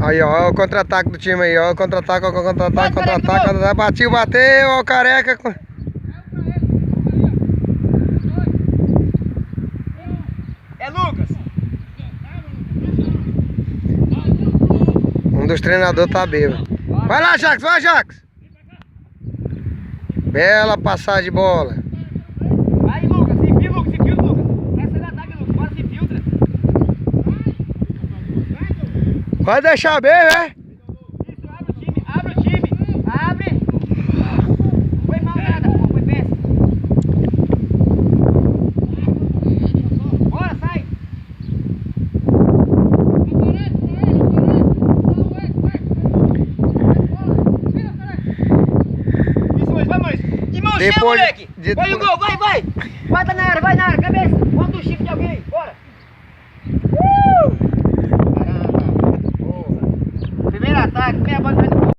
Aí, ó, o contra-ataque do time aí, ó. Contra-ataque, contra-ataque. Bateu, ó, o Careca. É Lucas. Um dos treinadores tá bêbado. Vai lá, Jax, vai, Jax. Bela passagem de bola. Aí, Lucas, se filtra, Lucas. Essa é o ataque, Lucas. Bora, se filtra. Vai deixar bem, né? Isso, abre o time. Abre. Foi mal nada, pô. Foi péssimo. Bora, sai. Isso, Moisés, vai, Moisés. De mão cheia, moleque. Vai o gol, vai. Vai na área, cabeça. Bota o chifre de alguém aí, bora. Caramba, porra. Primeiro ataque, meia bola vai no